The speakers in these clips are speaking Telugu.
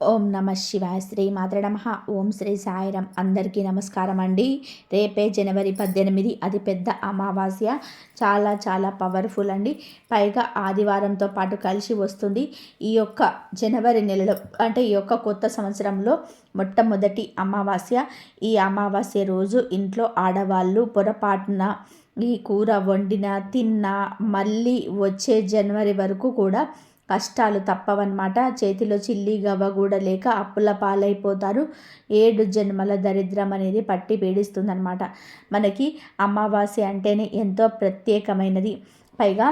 ఓం నమ శివాయ. శ్రీ మాత్రే నమః. ఓం శ్రీ సాయిరాం. అందరికీ నమస్కారం అండి. రేపే జనవరి 18, అది పెద్ద అమావాస్య. చాలా చాలా పవర్ఫుల్ అండి. పైగా ఆదివారంతో పాటు కలిసి వస్తుంది. ఈ యొక్క జనవరి నెలలో అంటే ఈ యొక్క కొత్త సంవత్సరంలో మొట్టమొదటి అమావాస్య. ఈ అమావాస్య రోజు ఇంట్లో ఆడవాళ్ళు పొరపాటున ఈ కూర వండిన తిన్నా మళ్ళీ వచ్చే జనవరి వరకు కూడా కష్టాలు తప్పవన్నమాట. చేతిలో చిల్లి గవ్వ కూడా లేక అప్పుల పాలైపోతారు. 7 జన్మల దరిద్రం అనేది పట్టి పీడిస్తుందన్నమాట. మనకి అమావాస్య అంటేనే ఎంతో ప్రత్యేకమైనది. పైగా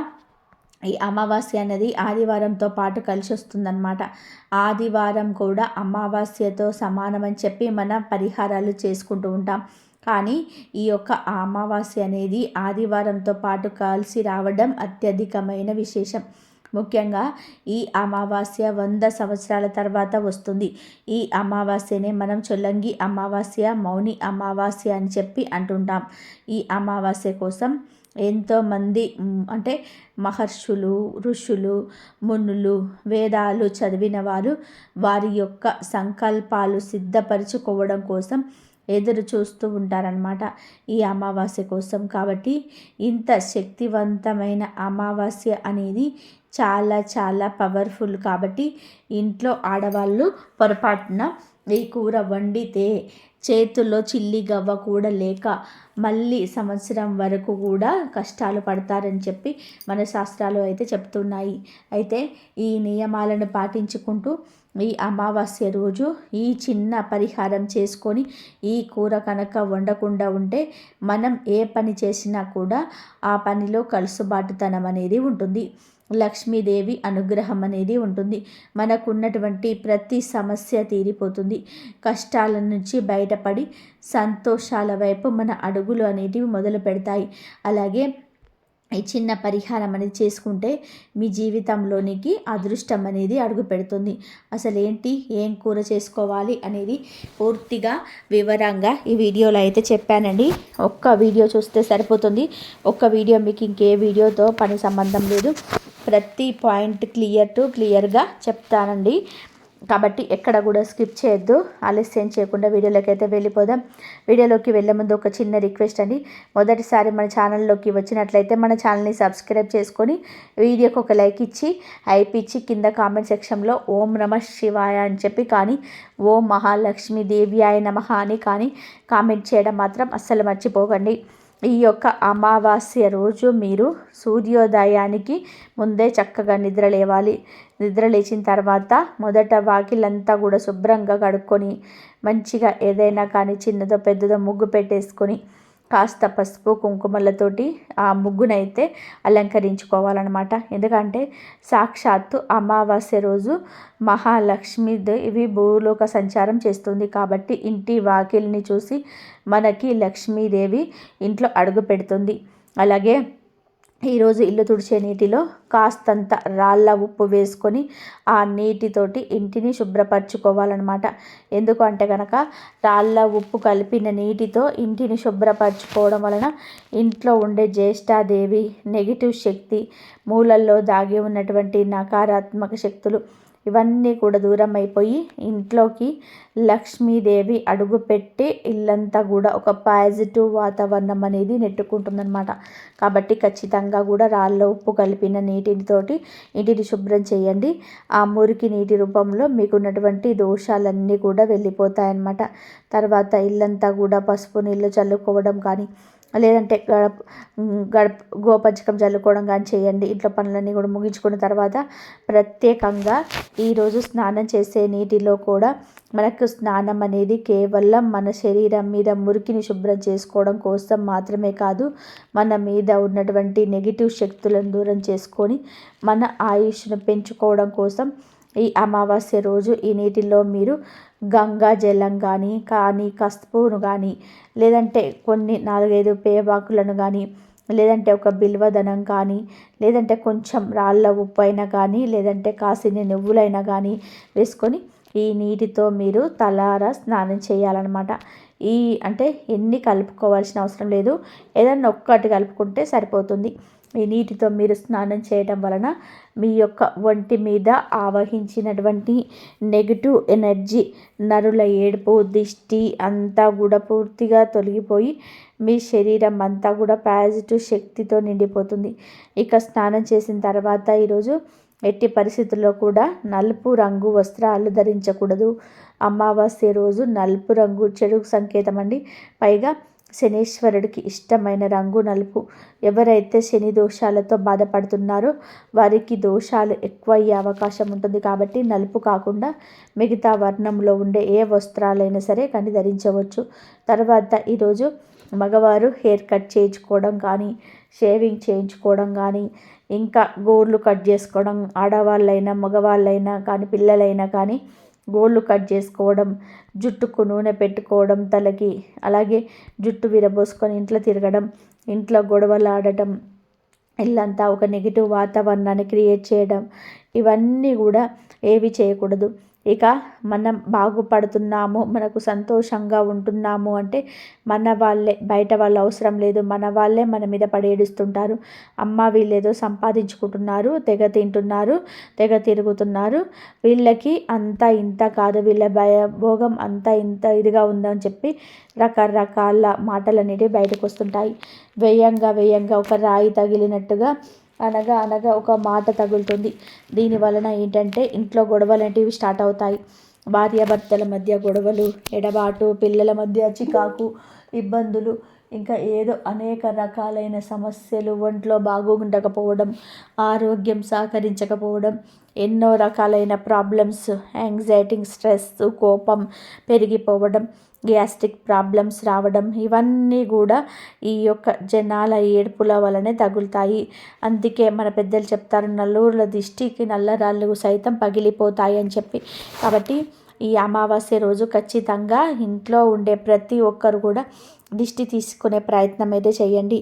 ఈ అమావాస్య అనేది ఆదివారంతో పాటు కలిసి వస్తుందన్నమాట. ఆదివారం కూడా అమావాస్యతో సమానమని చెప్పి మన పరిహారాలు చేసుకుంటూ ఉంటాం. కానీ ఈ యొక్క అమావాస్య అనేది ఆదివారంతో పాటు కలిసి రావడం అత్యధికమైన విశేషం. ముఖ్యంగా ఈ అమావాస్య 100 సంవత్సరాల తర్వాత వస్తుంది. ఈ అమావాస్యనే మనం చొల్లంగి అమావాస్య, మౌని అమావాస్య అని చెప్పి అంటుంటాం. ఈ అమావాస్య కోసం ఎంతోమంది అంటే మహర్షులు, ఋషులు, మునులు, వేదాలు చదివిన వారు వారి యొక్క సంకల్పాలు సిద్ధపరచుకోవడం కోసం ఎదురు చూస్తూ ఉంటారనమాట ఈ అమావాస్య కోసం. కాబట్టి ఇంత శక్తివంతమైన అమావాస్య అనేది చాలా చాలా పవర్ఫుల్. కాబట్టి ఇంట్లో ఆడవాళ్ళు పొరపాటున ఈ కూర వండితే చేతుల్లో చిల్లి గవ్వ కూడా లేక మళ్ళీ సంవత్సరం వరకు కూడా కష్టాలు పడతారని చెప్పి మన శాస్త్రాలు అయితే చెప్తున్నాయి. అయితే ఈ నియమాలను పాటించుకుంటూ ఈ అమావాస్య రోజు ఈ చిన్న పరిహారం చేసుకొని ఈ కూర కనుక వండకుండా ఉంటే మనం ఏ పని చేసినా కూడా ఆ పనిలో కలుసుబాటుతనం అనేది ఉంటుంది. లక్ష్మీదేవి అనుగ్రహం అనేది ఉంటుంది. మనకున్నటువంటి ప్రతి సమస్య తీరిపోతుంది. కష్టాల నుంచి బయటపడి సంతోషాల వైపు మన అడుగులు అనేటివి మొదలు పెడతాయి. అలాగే ఈ చిన్న పరిహారం అనేది చేసుకుంటే మీ జీవితంలోనికి అదృష్టం అనేది అడుగు పెడుతుంది. అసలు ఏంటి, ఏం కూర చేసుకోవాలి అనేది పూర్తిగా వివరంగా ఈ వీడియోలో అయితే చెప్పానండి. ఒక్క వీడియో చూస్తే సరిపోతుంది. ఒక్క వీడియో మీకు ఇంకే వీడియోతో పని సంబంధం లేదు. ప్రతి పాయింట్ క్లియర్గా చెప్తానండి. కాబట్టి ఎక్కడ కూడా స్కిప్ చేయొద్దు. ఆలస్యం చేయకుండా వీడియోలోకి అయితే వెళ్ళిపోదాం. వీడియోలోకి వెళ్ళే ముందు ఒక చిన్న రిక్వెస్ట్ అండి. మొదటిసారి మన ఛానల్లోకి వచ్చినట్లయితే మన ఛానల్ని సబ్స్క్రైబ్ చేసుకొని వీడియోకి ఒక లైక్ ఇచ్చి హైప్ ఇచ్చి కింద కామెంట్ సెక్షన్లో ఓం నమ శివాయ అని చెప్పి కానీ ఓం మహాలక్ష్మి దేవ్యాయ నమః అని కానీ కామెంట్ చేయడం మాత్రం అస్సలు మర్చిపోకండి. ఈ యొక్క అమావాస్య రోజు మీరు సూర్యోదయానికి ముందే చక్కగా నిద్ర లేవాలి. నిద్ర లేచిన తర్వాత మొదట వాకిలంతా కూడా శుభ్రంగా కడుక్కొని మంచిగా ఏదైనా కానీ చిన్నదో పెద్దదో ముగ్గు పెట్టేసుకొని కాస్త పసుపు కుంకుమలతోటి ఆ ముగ్గునైతే అలంకరించుకోవాలన్నమాట. ఎందుకంటే సాక్షాత్తు అమావాస్య రోజు మహాలక్ష్మీదేవి భూలోక సంచారం చేస్తుంది. కాబట్టి ఇంటి వాకిల్ని చూసి మనకి లక్ష్మీదేవి ఇంట్లో అడుగు పెడుతుంది. అలాగే ఈరోజు ఇల్లు తుడిచే నీటిలో కాస్తంత రాళ్ళ ఉప్పు వేసుకొని ఆ నీటితోటి ఇంటిని శుభ్రపరచుకోవాలన్నమాట. ఎందుకు అంటే కనుక రాళ్ళ ఉప్పు కలిపిన నీటితో ఇంటిని శుభ్రపరచుకోవడం వలన ఇంట్లో ఉండే జ్యేష్ఠాదేవి నెగిటివ్ శక్తి, మూలల్లో దాగి ఉన్నటువంటి నకారాత్మక శక్తులు ఇవన్నీ కూడా దూరం అయిపోయి ఇంట్లోకి లక్ష్మీదేవి అడుగుపెట్టి ఇల్లంతా కూడా ఒక పాజిటివ్ వాతావరణం అనేది నెట్టుకుంటుందన్నమాట. కాబట్టి ఖచ్చితంగా కూడా రాళ్ళ ఉప్పు కలిపిన నీటితోటి ఇంటిని శుభ్రం చేయండి. ఆ మురికి నీటి రూపంలో మీకున్నటువంటి దోషాలన్నీ కూడా వెళ్ళిపోతాయన్నమాట. తర్వాత ఇల్లంతా కూడా పసుపు నీళ్ళు చల్లుకోవడం కానీ లేదంటే గడప గోపంచకం చల్లుకోవడం కానీ చేయండి. ఇంట్లో పనులన్నీ కూడా ముగించుకున్న తర్వాత ప్రత్యేకంగా ఈరోజు స్నానం చేసే నీటిలో కూడా మనకు స్నానం అనేది కేవలం మన శరీరం మీద మురికిని శుభ్రం చేసుకోవడం కోసం మాత్రమే కాదు, మన మీద ఉన్నటువంటి నెగిటివ్ శక్తులను దూరం చేసుకొని మన ఆయుష్ను పెంచుకోవడం కోసం ఈ అమావాస్య రోజు ఈ నీటిలో మీరు గంగా జలం కానీ కస్పూను కానీ లేదంటే కొన్ని 4-5 పేవాకులను కానీ లేదంటే ఒక బిల్వదనం కానీ లేదంటే కొంచెం రాళ్ళ ఉప్పు అయినా కానీ లేదంటే కాసిన నువ్వులైనా కానీ వేసుకొని ఈ నీటితో మీరు తలారా స్నానం చేయాలన్నమాట. అంటే ఎన్ని కలుపుకోవాల్సిన అవసరం లేదు, ఏదన్నా ఒక్కటి కలుపుకుంటే సరిపోతుంది. ఈ నీటితో మీరు స్నానం చేయడం వలన మీ యొక్క ఒంటి మీద ఆవహించినటువంటి నెగిటివ్ ఎనర్జీ, నరుల ఏడుపు, దిష్టి అంతా కూడా పూర్తిగా తొలగిపోయి మీ శరీరం అంతా కూడా పాజిటివ్ శక్తితో నిండిపోతుంది. ఇక స్నానం చేసిన తర్వాత ఈరోజు ఎట్టి పరిస్థితుల్లో కూడా నలుపు రంగు వస్త్రాలు ధరించకూడదు. అమావాస్య రోజు నలుపు రంగు చెడు సంకేతం అండి. పైగా శనీశ్వరుడికి ఇష్టమైన రంగు నలుపు. ఎవరైతే శని దోషాలతో బాధపడుతున్నారో వారికి దోషాలు ఎక్కువ అయ్యే అవకాశం ఉంటుంది. కాబట్టి నలుపు కాకుండా మిగతా వర్ణంలో ఉండే ఏ వస్త్రాలైనా సరే కానీ ధరించవచ్చు. తర్వాత ఈరోజు మగవారు హెయిర్ కట్ చేయించుకోవడం కానీ, షేవింగ్ చేయించుకోవడం కానీ, ఇంకా గోర్లు కట్ చేసుకోవడం, ఆడవాళ్ళైనా మగవాళ్ళైనా కానీ పిల్లలైనా కానీ గోళ్ళు కట్ చేసుకోవడం, జుట్టుకు నూనె పెట్టుకోవడం తలకి, అలాగే జుట్టు విరబోసుకొని ఇంట్లో తిరగడం, ఇంట్లో గొడవలు ఆడటం, ఇల్లంతా ఒక నెగిటివ్ వాతావరణాన్ని క్రియేట్ చేయడం, ఇవన్నీ కూడా ఏవి చేయకూడదు. ఇక మనం బాగుపడుతున్నాము, మనకు సంతోషంగా ఉంటున్నాము అంటే మన వాళ్ళే, బయట వాళ్ళు అవసరం లేదు, మన వాళ్ళే మన మీద పడేడుస్తుంటారు. అమ్మ వీళ్ళేదో సంపాదించుకుంటున్నారు, తెగ తింటున్నారు, తెగ తిరుగుతున్నారు, వీళ్ళకి అంత ఇంత కాదు, వీళ్ళ భోగం అంత ఇంత ఇదిగా ఉందని చెప్పి రకరకాల మాటలనేవి బయటకు వస్తుంటాయి. వేయంగా ఒక రాయి తగిలినట్టుగా అనగా ఒక మాట తగులుతుంది. దీని వలన ఏంటంటే ఇంట్లో గొడవలు అనేటివి స్టార్ట్ అవుతాయి. భార్యాభర్తల మధ్య గొడవలు, ఎడబాటు, పిల్లల మధ్య చికాకు, ఇబ్బందులు, ఇంకా ఏదో అనేక రకాలైన సమస్యలు, ఒంట్లో బాగుండకపోవడం, ఆరోగ్యం సహకరించకపోవడం, ఎన్నో రకాలైన ప్రాబ్లమ్స్, యాంగ్జైటీ, స్ట్రెస్, కోపం పెరిగిపోవడం, గ్యాస్ట్రిక్ ప్రాబ్లమ్స్ రావడం, ఇవన్నీ కూడా ఈ యొక్క జనాల ఏడుపుల వలనే తగులుతాయి. అందుకే మన పెద్దలు చెప్తారు, నల్లూరుల దిష్టికి నల్లరాళ్ళు సైతం పగిలిపోతాయి అని చెప్పి. కాబట్టి ఈ అమావాస్య రోజు ఖచ్చితంగా ఇంట్లో ఉండే ప్రతి ఒక్కరు కూడా దిష్టి తీసుకునే ప్రయత్నం అయితే చేయండి.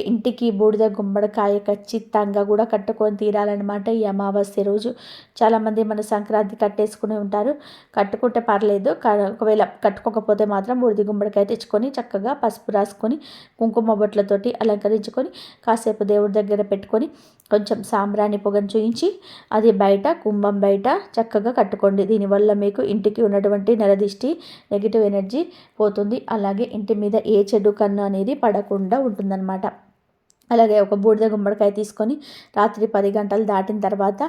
ఇంటికి బూడిద గుమ్మడికాయ ఖచ్చితంగా కూడా కట్టుకొని తీరాలన్నమాట ఈ అమావాస్య రోజు. చాలామంది మన సంక్రాంతి కట్టేసుకుని ఉంటారు. కట్టుకుంటే పర్లేదు, ఒకవేళ కట్టుకోకపోతే మాత్రం బూడిద గుమ్మడికాయ తెచ్చుకొని చక్కగా పసుపు రాసుకొని కుంకుమ బొట్లతోటి అలంకరించుకొని కాసేపు దేవుడి దగ్గర పెట్టుకొని కొంచెం సాంబ్రాణి పొగను చూయించి అది బయట, కుంభం బయట చక్కగా కట్టుకోండి. దీనివల్ల మీకు ఇంటికి ఉన్నటువంటి నరదిష్టి, నెగిటివ్ ఎనర్జీ పోతుంది. అలాగే ఇంటి మీద ఏ చెడు కన్ను అనేది పడకుండా ఉంటుందన్నమాట. అలాగే ఒక బూడిద గుమ్మడికాయ తీసుకొని రాత్రి 10 గంటలు దాటిన తర్వాత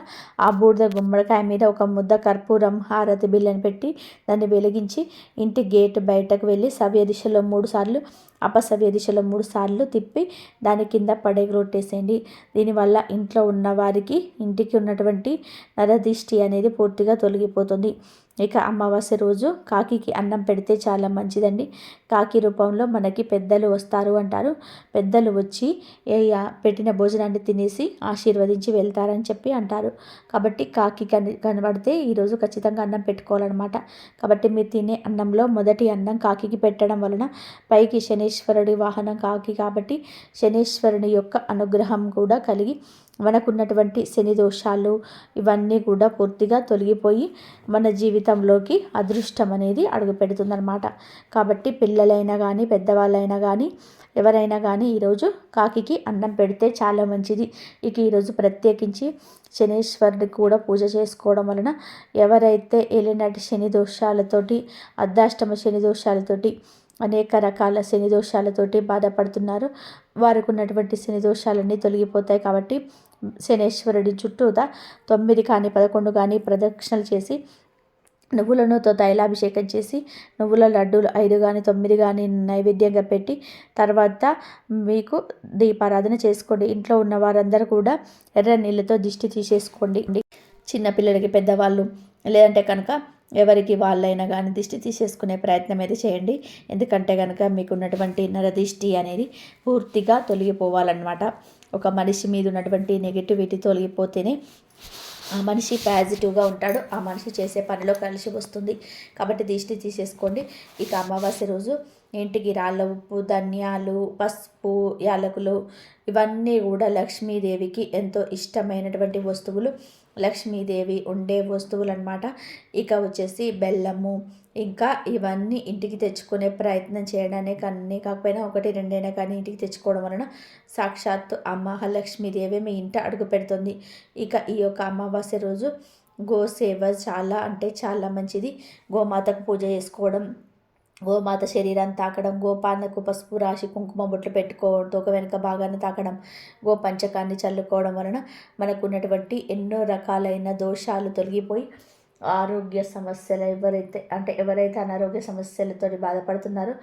ఆ బూడిద గుమ్మడికాయ మీద ఒక ముద్ద కర్పూరం, హారతి బిళ్ళని పెట్టి దాన్ని వెలిగించి ఇంటి గేట్ బయటకు వెళ్ళి సవ్య దిశలో 3 సార్లు, అపసవ్య దిశలో 3 సార్లు తిప్పి దాని కింద పడేగొట్టేసేయండి. దీనివల్ల ఇంట్లో ఉన్న వారికి ఇంటికి ఉన్నటువంటి నరదిష్టి అనేది పూర్తిగా తొలగిపోతుంది. ఇక అమావాస్య రోజు కాకికి అన్నం పెడితే చాలా మంచిదండి. కాకి రూపంలో మనకి పెద్దలు వస్తారు అంటారు. పెద్దలు వచ్చి పెట్టిన భోజనాన్ని తినేసి ఆశీర్వదించి వెళ్తారని చెప్పి అంటారు. కాబట్టి కాకి కనబడితే ఈరోజు ఖచ్చితంగా అన్నం పెట్టుకోవాలన్నమాట. కాబట్టి మీరు తినే అన్నంలో మొదటి అన్నం కాకికి పెట్టడం వలన పైకి శనీశ్వరుడి వాహనం కాకి కాబట్టి శనీశ్వరుని యొక్క అనుగ్రహం కూడా కలిగి మనకున్నటువంటి శని దోషాలు ఇవన్నీ కూడా పూర్తిగా తొలగిపోయి మన జీవితంలోకి అదృష్టం అనేది అడుగు పెడుతుందన్నమాట. కాబట్టి పిల్లలైనా కానీ పెద్దవాళ్ళైనా కానీ ఎవరైనా కానీ ఈరోజు కాకికి అన్నం పెడితే చాలా మంచిది. ఇక ఈరోజు ప్రత్యేకించి శనీశ్వరుడికి కూడా పూజ చేసుకోవడం వలన ఎవరైతే ఏలినాటి శని దోషాలతోటి, అర్ధాష్టమ శని దోషాలతోటి, అనేక రకాల శని దోషాలతోటి బాధపడుతున్నారు వారికి ఉన్నటువంటి శని దోషాలన్నీ తొలగిపోతాయి. కాబట్టి శనేశ్వరుడి చుట్టూతా 9 కానీ 11 కానీ ప్రదక్షిణలు చేసి నువ్వుల నూనెతో తైలాభిషేకం చేసి నువ్వుల లడ్డూలు 5 కానీ 9 కానీ నైవేద్యంగా పెట్టి తర్వాత మీకు దీపారాధన చేసుకోండి. ఇంట్లో ఉన్న వారందరూ కూడా ఎర్ర నీళ్ళతో దిష్టి తీసేసుకోండి. చిన్నపిల్లలకి, పెద్దవాళ్ళు, లేదంటే కనుక ఎవరికి వాళ్ళైనా కానీ దిష్టి తీసేసుకునే ప్రయత్నం అయితే చేయండి. ఎందుకంటే కనుక మీకు ఉన్నటువంటి నరదిష్టి అనేది పూర్తిగా తొలగిపోవాలన్నమాట. ఒక మనిషి మీద ఉన్నటువంటి నెగిటివిటీ తొలగిపోతేనే ఆ మనిషి పాజిటివ్గా ఉంటాడు, ఆ మనిషి చేసే పనిలో కలిసి వస్తుంది. కాబట్టి దిష్టి తీసేసుకోండి. ఇక అమావాస్య రోజు ఇంటికి రాళ్ళ ఉప్పు, ధనియాలు, పసుపు, యాలకులు ఇవన్నీ కూడా లక్ష్మీదేవికి ఎంతో ఇష్టమైనటువంటి వస్తువులు. లక్ష్మీదేవి ఉండే వస్తువులు అనమాట. ఇక వచ్చేసి బెల్లము, ఇంకా ఇవన్నీ ఇంటికి తెచ్చుకునే ప్రయత్నం చేయడానికి అన్నీ కాకపోయినా 1, 2 కానీ ఇంటికి తెచ్చుకోవడం వలన సాక్షాత్తు ఆ మహాలక్ష్మీదేవి మీ ఇంట అడుగు పెడుతుంది. ఇక ఈ యొక్క అమావాస్య రోజు గోసేవ చాలా అంటే చాలా మంచిది. గోమాతకు పూజ చేసుకోవడం, గోమాత శరీరాన్ని తాకడం, గోపాలకు పసుపు రాసి కుంకుమ బొట్లు పెట్టుకోవడం, తోక వెనుక భాగాన్ని తాకడం, గోపంచకాన్ని చల్లుకోవడం వలన మనకున్నటువంటి ఎన్నో రకాలైన దోషాలు తొలగిపోయి ఆరోగ్య సమస్యలు ఎవరైతే అనారోగ్య సమస్యలతో బాధపడుతున్నారో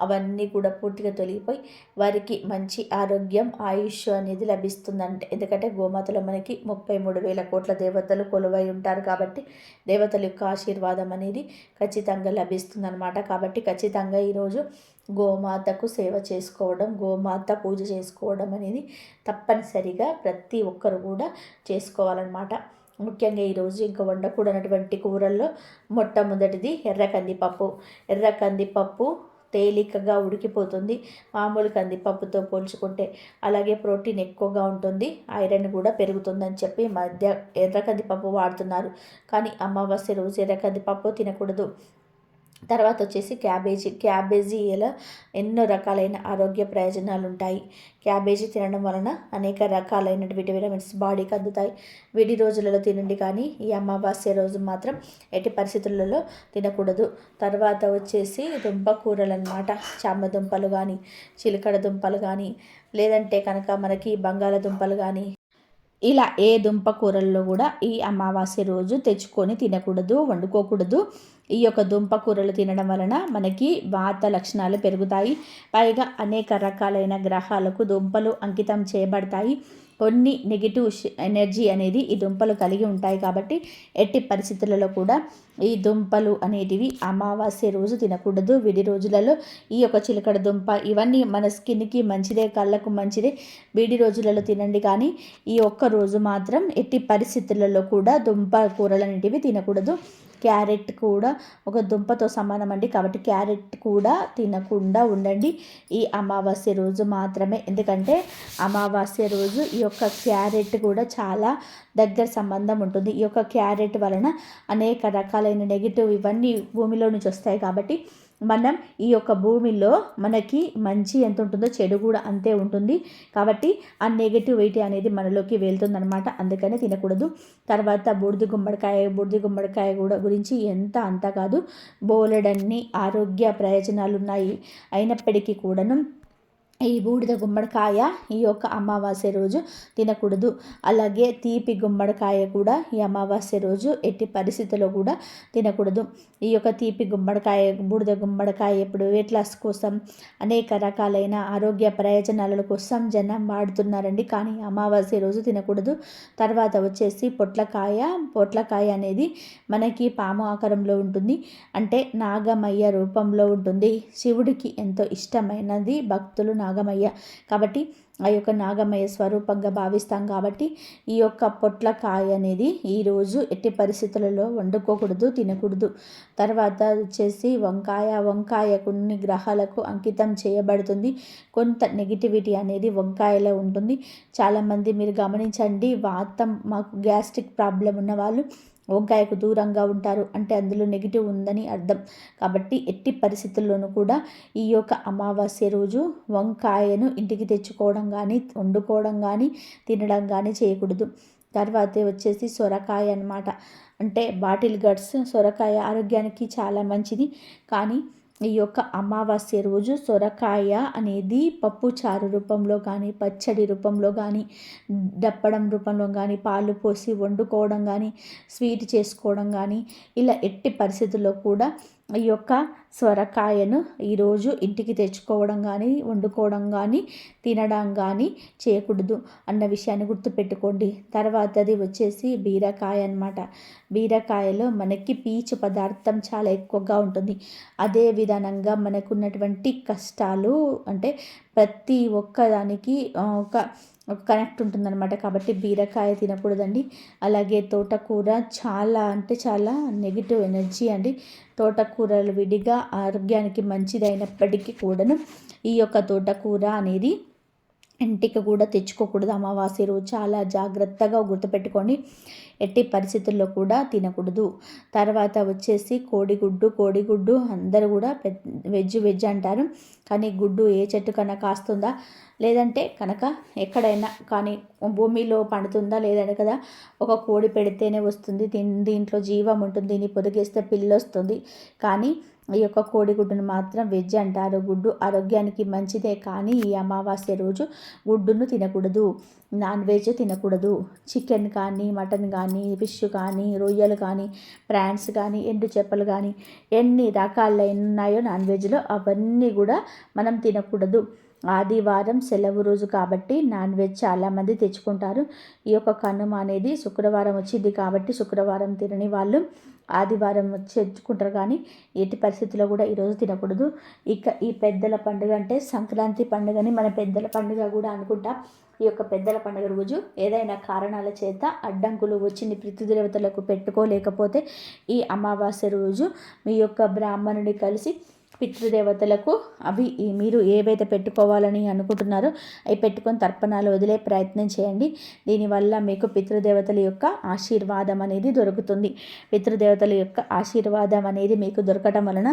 అవన్నీ కూడా పూర్తిగా తొలగిపోయి వారికి మంచి ఆరోగ్యం, ఆయుష్ అనేది లభిస్తుందంటే. ఎందుకంటే గోమాతలో మనకి 33,000 కోట్ల దేవతలు కొలువై ఉంటారు కాబట్టి దేవతల యొక్క ఆశీర్వాదం అనేది ఖచ్చితంగా లభిస్తుందన్నమాట. కాబట్టి ఖచ్చితంగా ఈరోజు గోమాతకు సేవ చేసుకోవడం, గోమాత పూజ చేసుకోవడం అనేది తప్పనిసరిగా ప్రతి ఒక్కరు కూడా చేసుకోవాలన్నమాట. ముఖ్యంగా ఈరోజు ఇంకా వండకూడనటువంటి కూరల్లో మొట్టమొదటిది ఎర్ర కందిపప్పు. ఎర్ర కందిపప్పు తేలికగా ఉడికిపోతుంది మామూలు కందిపప్పుతో పోల్చుకుంటే. అలాగే ప్రోటీన్ ఎక్కువగా ఉంటుంది, ఐరన్ కూడా పెరుగుతుందని చెప్పి మధ్య ఎర్ర కందిపప్పు వాడుతున్నారు. కానీ అమావాస్య రోజు ఎర్ర కందిపప్పు తినకూడదు. తర్వాత వచ్చేసి క్యాబేజీలో ఎన్నో రకాలైన ఆరోగ్య ప్రయోజనాలు ఉంటాయి. క్యాబేజీ తినడం వలన అనేక రకాలైన విటమిన్స్ బాడీకి అందుతాయి. విడి రోజులలో తినండి, కానీ ఈ అమావాస్య రోజు మాత్రం ఎట్టి పరిస్థితులలో తినకూడదు. తర్వాత వచ్చేసి దుంపకూరలు అన్నమాట. చామదుంపలు కానీ, చిలకడ దుంపలు కానీ, లేదంటే కనుక మనకి బంగాళదుంపలు కానీ, ఇలా ఏ దుంప కూరల్లో కూడా ఈ అమావాస్య రోజు తెచ్చుకొని తినకూడదు, వండుకోకూడదు. ఈ యొక్క దుంప కూరలు తినడం వలన మనకి వాత లక్షణాలు పెరుగుతాయి. పైగా అనేక రకాలైన గ్రహాలకు దుంపలు అంకితం చేయబడతాయి. కొన్ని నెగిటివ్ ఎనర్జీ అనేది ఈ దుంపలు కలిగి ఉంటాయి. కాబట్టి ఎట్టి పరిస్థితులలో కూడా ఈ దుంపలు అనేటివి అమావాస్య రోజు తినకూడదు. విడి రోజులలో ఈ యొక్క చిలకడ దుంప ఇవన్నీ మన స్కిన్కి మంచిదే, కళ్ళకు మంచిదే. విడి రోజులలో తినండి, కానీ ఈ ఒక్క రోజు మాత్రం ఎట్టి పరిస్థితులలో కూడా దుంప కూరలు అనేటివి తినకూడదు. క్యారెట్ కూడా ఒక దుంపతో సమానం అండి. కాబట్టి క్యారెట్ కూడా తినకుండా ఉండండి ఈ అమావాస్య రోజు మాత్రమే. ఎందుకంటే అమావాస్య రోజు ఈ యొక్క క్యారెట్ కూడా చాలా దగ్గర సంబంధం ఉంటుంది. ఈ యొక్క క్యారెట్ వలన అనేక రకాలైన నెగిటివ్ ఇవన్నీ భూమిలో నుంచి వస్తాయి. కాబట్టి మనం ఈ యొక్క భూమిలో మనకి మంచి ఎంత ఉంటుందో చెడు కూడా అంతే ఉంటుంది. కాబట్టి ఆ నెగిటివిటీ అనేది మనలోకి వెళ్తుందనమాట. అందుకనే తినకూడదు. తర్వాత బూడిద గుమ్మడికాయ కూడా గురించి అంతా కాదు, బోలెడన్ని ఆరోగ్య ప్రయోజనాలు ఉన్నాయి. అయినప్పటికీ కూడాను ఈ బూడిద గుమ్మడికాయ ఈ యొక్క అమావాస్య రోజు తినకూడదు. అలాగే తీపి గుమ్మడికాయ కూడా ఈ అమావాస్య రోజు ఎట్టి పరిస్థితుల్లో కూడా తినకూడదు. ఈ యొక్క తీపి గుమ్మడికాయ, బూడిద గుమ్మడికాయ ఇప్పుడు వెయిట్ లాస్ కోసం, అనేక రకాలైన ఆరోగ్య ప్రయోజనాల కోసం జనం వాడుతున్నారండి. కానీ అమావాస్య రోజు తినకూడదు. తర్వాత వచ్చేసి పొట్లకాయ అనేది మనకి పాము ఆకారంలో ఉంటుంది, అంటే నాగమయ్య రూపంలో ఉంటుంది. శివుడికి ఎంతో ఇష్టమైనది భక్తులు నాగమయ్య. కాబట్టి ఆ యొక్క నాగమయ్య స్వరూపంగా భావిస్తాం. కాబట్టి ఈ యొక్క పొట్లకాయ అనేది ఈరోజు ఎట్టి పరిస్థితులలో వండుకోకూడదు, తినకూడదు. తర్వాత వచ్చేసి వంకాయ కొన్ని గ్రహాలకు అంకితం చేయబడుతుంది. కొంత నెగిటివిటీ అనేది వంకాయలో ఉంటుంది. చాలామంది మీరు గమనించండి, మాకు గ్యాస్ట్రిక్ ప్రాబ్లం ఉన్న వాళ్ళు వంకాయకు దూరంగా ఉంటారు, అంటే అందులో నెగిటివ్ ఉందని అర్థం. కాబట్టి ఎట్టి పరిస్థితుల్లోనూ కూడా ఈ యొక్క అమావాస్య రోజు వంకాయను ఇంటికి తెచ్చుకోవడం కానీ, వండుకోవడం కానీ, తినడం కానీ చేయకూడదు. తర్వాత వచ్చేసి సొరకాయ అన్నమాట. అంటే బాటిల్ గట్స్. సొరకాయ ఆరోగ్యానికి చాలా మంచిది. కానీ ఈ యొక్క అమావాస్య రోజు సొరకాయ అనేది పప్పు చారు రూపంలో కానీ, పచ్చడి రూపంలో కానీ, దప్పడం రూపంలో కానీ, పాలు పోసి వండుకోవడం కానీ, స్వీట్ చేసుకోవడం కానీ, ఇలా ఎట్టి పరిస్థితుల్లో కూడా ఈ యొక్క సొరకాయను ఈరోజు ఇంటికి తెచ్చుకోవడం కానీ, వండుకోవడం కానీ, తినడం కానీ చేయకూడదు అన్న విషయాన్ని గుర్తుపెట్టుకోండి. తర్వాతది వచ్చేసి బీరకాయ అన్నమాట. బీరకాయలో మనకి పీచు పదార్థం చాలా ఎక్కువగా ఉంటుంది. అదే విధానంగా మనకున్నటువంటి కష్టాలు, అంటే ప్రతి ఒక్కదానికి ఒక కనెక్ట్ ఉంటుందన్నమాట. కాబట్టి బీరకాయ తినకూడదండి. అలాగే తోటకూర చాలా అంటే చాలా నెగిటివ్ ఎనర్జీ అండి. తోటకూరలు విడిగా ఆరోగ్యానికి మంచిదైనప్పటికీ కూడాను ఈ యొక్క తోటకూర అనేది ఇంటికి కూడా తెచ్చుకోకూడదు అమావాస్య రోజు. చాలా జాగ్రత్తగా గుర్తుపెట్టుకోండి. ఎట్టి పరిస్థితుల్లో కూడా తినకూడదు. తర్వాత వచ్చేసి కోడిగుడ్డు అందరూ కూడా వెజ్ అంటారు. కానీ గుడ్డు ఏ చెట్టు కన్నా కాస్తుందా, లేదంటే కనుక ఎక్కడైనా కానీ భూమిలో పండుతుందా లేదంటే కదా, ఒక కోడి పెడితేనే వస్తుంది. దీంట్లో జీవం ఉంటుంది, దీన్ని పొదిగేస్తే పిల్ల వస్తుంది. కానీ ఈ యొక్క కోడిగుడ్డును మాత్రం వెజ్ అంటారు. గుడ్డు ఆరోగ్యానికి మంచిదే, కానీ ఈ అమావాస్య రోజు గుడ్డును తినకూడదు, నాన్ వెజ్ తినకూడదు. చికెన్ కానీ, మటన్ కానీ, ఫిష్ కానీ, రొయ్యలు కానీ, ప్రాన్స్ కానీ, ఎండు చేపలు కానీ, ఎన్ని రకాలు ఉన్నాయో నాన్ వెజ్లో అవన్నీ కూడా మనం తినకూడదు. ఆదివారం సెలవు రోజు కాబట్టి నాన్ వెజ్ చాలామంది తెచ్చుకుంటారు. ఈ యొక్క కనుమ అనేది శుక్రవారం వచ్చింది కాబట్టి శుక్రవారం తినని వాళ్ళు ఆదివారం వచ్చి తెచ్చుకుంటారు. కానీ ఎట్టి పరిస్థితుల్లో కూడా ఈరోజు తినకూడదు. ఇక ఈ పెద్దల పండుగ అంటే సంక్రాంతి పండుగని మన పెద్దల పండుగ కూడా అనుకుంటాం. ఈ యొక్క పెద్దల పండుగ రోజు ఏదైనా కారణాల చేత అడ్డంకులు వచ్చిన పితృదేవతలకు పెట్టుకోలేకపోతే ఈ అమావాస్య రోజు మీ యొక్క బ్రాహ్మణుని కలిసి పితృదేవతలకు అవి మీరు ఏవైతే పెట్టుకోవాలని అనుకుంటున్నారో అవి పెట్టుకొని తర్పణాలు వదిలే ప్రయత్నం చేయండి. దీనివల్ల మీకు పితృదేవతల యొక్క ఆశీర్వాదం అనేది దొరుకుతుంది. పితృదేవతల యొక్క ఆశీర్వాదం అనేది మీకు దొరకటం వలన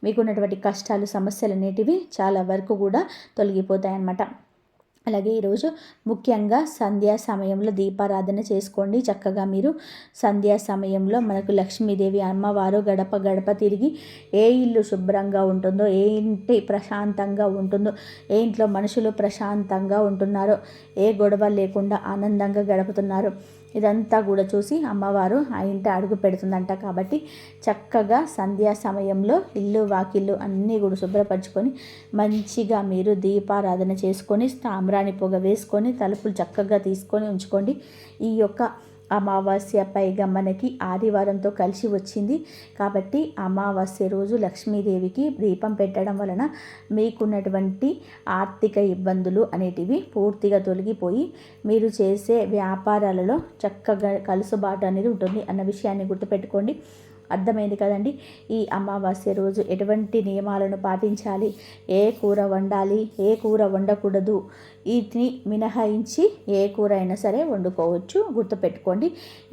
మీకున్నటువంటి కష్టాలు, సమస్యలు అనేటివి చాలా వరకు కూడా తొలగిపోతాయి అన్నమాట. అలాగే ఈరోజు ముఖ్యంగా సంధ్యా సమయంలో దీపారాధన చేసుకోండి. చక్కగా మీరు సంధ్యా సమయంలో మనకు లక్ష్మీదేవి అమ్మవారు గడప గడప తిరిగి ఏ ఇల్లు శుభ్రంగా ఉంటుందో, ఏ ఇంటి ప్రశాంతంగా ఉంటుందో, ఏ ఇంట్లో మనుషులు ప్రశాంతంగా ఉంటున్నారో, ఏ గొడవ లేకుండా ఆనందంగా గడుపుతున్నారో ఇదంతా కూడా చూసి అమ్మవారు ఆ ఇంట అడుగు పెడుతుందంట. కాబట్టి చక్కగా సంధ్యా సమయంలో ఇల్లు వాకిళ్ళు అన్నీ కూడా శుభ్రపరచుకొని మంచిగా మీరు దీపారాధన చేసుకొని సాంబ్రాణి పొగ వేసుకొని తలుపులు చక్కగా తీసుకొని ఉంచుకోండి. ఈ యొక్క అమావాస్య పైగా మనకి ఆదివారంతో కలిసి వచ్చింది కాబట్టి అమావాస్య రోజు లక్ష్మీదేవికి దీపం పెట్టడం వలన మీకున్నటువంటి ఆర్థిక ఇబ్బందులు అనేటివి పూర్తిగా తొలగిపోయి మీరు చేసే వ్యాపారాలలో చక్కగా కలుసుబాటు అనేది ఉంటుంది అన్న విషయాన్ని గుర్తుపెట్టుకోండి. అర్థమైంది కదండి. ఈ అమావాస్య రోజు ఎటువంటి నియమాలను పాటించాలి, ఏ కూర వండాలి, ఏ కూర వండకూడదు, వీటిని మినహాయించి ఏ కూర అయినా సరే వండుకోవచ్చు. గుర్తుపెట్టుకోండి